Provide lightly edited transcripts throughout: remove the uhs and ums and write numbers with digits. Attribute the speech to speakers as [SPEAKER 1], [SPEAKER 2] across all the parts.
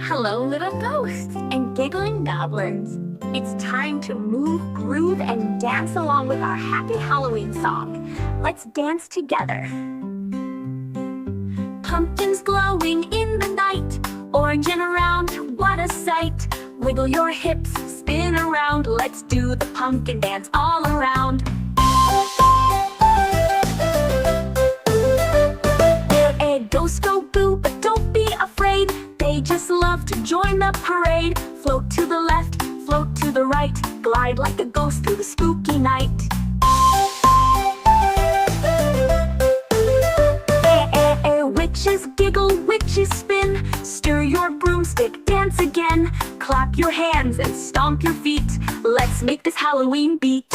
[SPEAKER 1] Hello, little ghosts and giggling goblins. It's time to move, groove, and dance along with our happy Halloween song. Let's dance together. Pumpkins glowing in the night, orange and around, what a sight. Wiggle your hips, spin around, let's do the pumpkin dance all around. Ghosts go boo, but don't be afraid. They just love to join the parade. Float to the left, float to the right, glide like a ghost through the spooky night. Witches giggle, witches spin, stir your broomstick, dance again. Clap your hands and stomp your feet. Let's make this Halloween beat.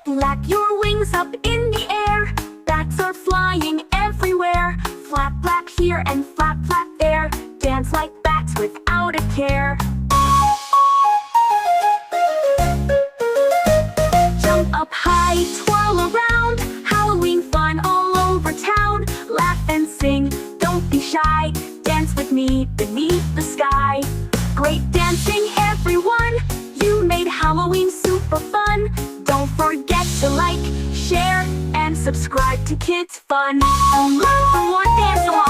[SPEAKER 1] Flap your wings up in the air, bats are flying everywhere. Flap, flap here and flap, flap there, dance like bats without a care. Jump up high, twirl around, Halloween fun all over town. Laugh and sing, don't be shy, dance with me beneath the sky. Great dancing everyone, you made Halloween super fun. Don't forget to like, share, and subscribe to Kids Fun. Learn from one dance along.